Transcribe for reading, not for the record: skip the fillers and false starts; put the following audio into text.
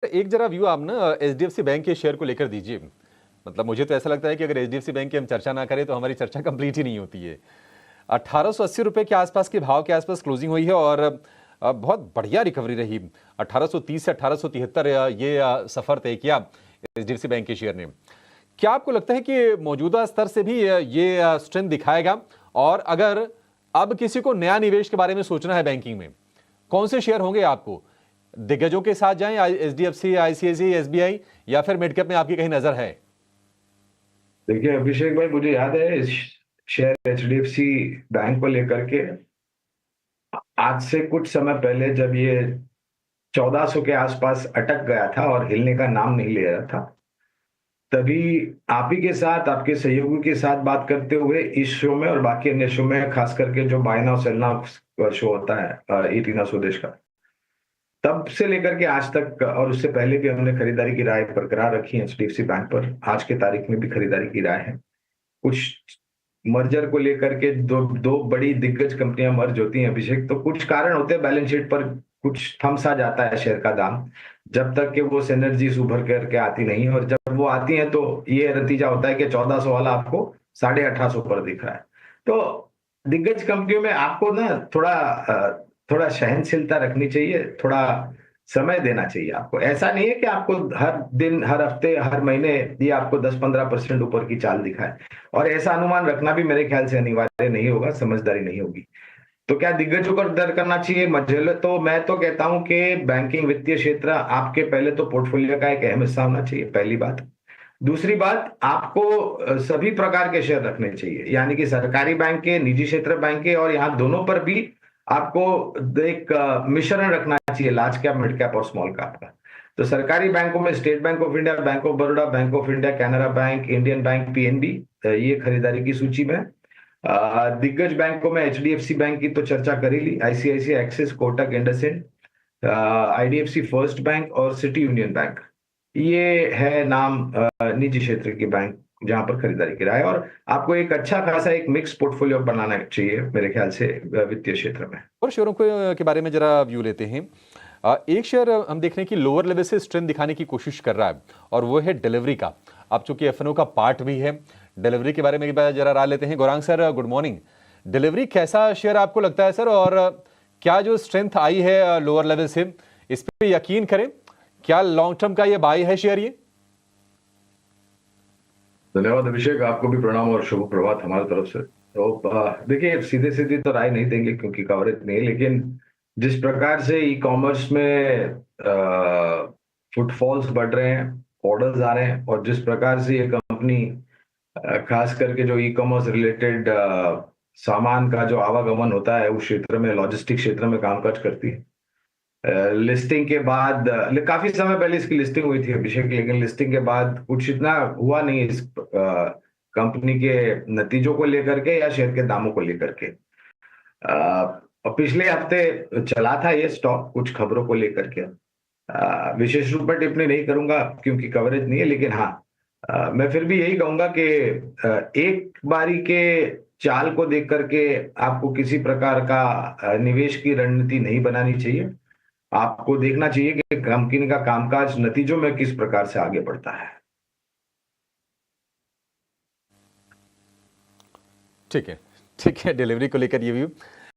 एक जरा व्यू आप ना एचडीएफसी बैंक के शेयर को लेकर दीजिए। मतलब मुझे तो ऐसा लगता है कि अगर एचडीएफसी बैंक की हम चर्चा ना करें तो हमारी चर्चा कंप्लीट ही नहीं होती है। 1880 रुपए के आसपास के भाव के आसपास क्लोजिंग हुई है और बहुत बढ़िया रिकवरी रही। 1830 से 1873 ये सफर तय किया एचडीएफसी बैंक के शेयर ने। क्या आपको लगता है कि मौजूदा स्तर से भी ये स्ट्रेंथ दिखाएगा? और अगर अब किसी को नया निवेश के बारे में सोचना है बैंकिंग में, कौन से शेयर होंगे आपको? दिग्गजों के साथ जाएं, एचडीएफसी, आईसीआईसीआई, एसबीआई, या फिर मिड कैप में आपकी कहीं नजर है? देखिए अभिषेक भाई, मुझे याद है इस शेयर एचडीएफसी बैंक को लेकर के आज से कुछ समय पहले जब ये 1400 के आसपास अटक गया था और हिलने का नाम नहीं ले रहा था, तभी आप ही के साथ, आपके सहयोगी के साथ बात करते हुए इस शो में और बाकी अन्य शो में, खास करके जो buy now sell now show होता है इटीना स्वदेश का, तब से लेकर के आज तक और उससे पहले भी हमने खरीदारी की राय बरकरार रखी है एचडीएफसी बैंक पर। आज के तारीख में भी खरीदारी की राय है। कुछ मर्जर को लेकर के दो दो बड़ी दिग्गज कंपनियां मर्ज होती हैं अभिषेक, तो कुछ कारण होते हैं बैलेंस शीट पर, कुछ थम सा जाता है शेयर का दाम जब तक कि वो सिनर्जीज उभर करके आती नहीं है। और जब वो आती हैं तो ये नतीजा होता है कि 1400 वाला आपको 1850 पर दिख रहा है। तो दिग्गज कंपनियों में आपको ना थोड़ा सहनशीलता रखनी चाहिए, थोड़ा समय देना चाहिए आपको। ऐसा नहीं है कि आपको हर दिन, हर हफ्ते, हर महीने ये आपको 10-15% ऊपर की चाल दिखाए। और ऐसा अनुमान रखना भी मेरे ख्याल से अनिवार्य नहीं होगा, समझदारी नहीं होगी। तो क्या दिग्गजों का डर करना चाहिए? मुझे तो, मैं तो कहता हूं कि बैंकिंग वित्तीय क्षेत्र आपके पहले तो पोर्टफोलियो का एक अहम हिस्सा होना चाहिए, पहली बात। दूसरी बात, आपको सभी प्रकार के शेयर रखने चाहिए, यानी कि सरकारी बैंक के, निजी क्षेत्र बैंक के, और यहाँ दोनों पर भी आपको एक मिश्रण रखना चाहिए, लार्ज कैप, मिड कैप और स्मॉल कैप का। तो सरकारी बैंकों में state bank of India, bank of Baroda, bank of India, Canara bank, Indian bank, PNB, ये खरीदारी की सूची में। दिग्गज बैंकों में एचडीएफसी बैंक की तो चर्चा कर ही ली, ICICI, Axis, Kotak, IndusInd, IDFC first bank और सिटी यूनियन बैंक, ये है नाम निजी क्षेत्र के बैंक जहां पर खरीदारी की राय है। और आपको एक अच्छा खासा एक मिक्स पोर्टफोलियो बनाना चाहिए मेरे ख्याल से वित्तीय क्षेत्र में। और शेयरों के बारे में जरा व्यू लेते हैं। एक शेयर हम देख रहे हैं कि लोअर लेवल से स्ट्रेंथ दिखाने की कोशिश कर रहा है और वो है डिलीवरी का। अब चूंकि एफएनओ का पार्ट भी है, डिलीवरी के बारे में जरा राय लेते हैं। Gaurang sir, good morning. Delivery कैसा शेयर आपको लगता है सर, और क्या जो स्ट्रेंथ आई है लोअर लेवल से, इस पर यकीन करें? क्या लॉन्ग टर्म का ये बाई है शेयर ये? धन्यवाद अभिषेक, आपको भी प्रणाम और शुभ प्रभात हमारी तरफ से। तो देखिए, सीधे सीधे तो राय नहीं देंगे क्योंकि कवरेज नहीं, लेकिन जिस प्रकार से ई कॉमर्स में फुटफॉल्स बढ़ रहे हैं, ऑर्डर्स आ रहे हैं, और जिस प्रकार से ये कंपनी खास करके जो ई कॉमर्स रिलेटेड सामान का जो आवागमन होता है उस क्षेत्र में, लॉजिस्टिक क्षेत्र में कामकाज करती है। लिस्टिंग के बाद, काफी समय पहले इसकी लिस्टिंग हुई थी अभिषेक, लेकिन लिस्टिंग के बाद कुछ इतना हुआ नहीं इस कंपनी के नतीजों को लेकर के या शेयर के दामों को लेकर के। और पिछले हफ्ते चला था ये स्टॉक कुछ खबरों को लेकर के। विशेष रूप में टिप्पणी नहीं करूंगा क्योंकि कवरेज नहीं है, लेकिन हाँ, मैं फिर भी यही कहूंगा कि एक बारी के चाल को देख करके आपको किसी प्रकार का निवेश की रणनीति नहीं बनानी चाहिए। आपको देखना चाहिए कि कंपनी का कामकाज नतीजों में किस प्रकार से आगे बढ़ता है। ठीक है, ठीक है। डिलीवरी को लेकर ये व्यू।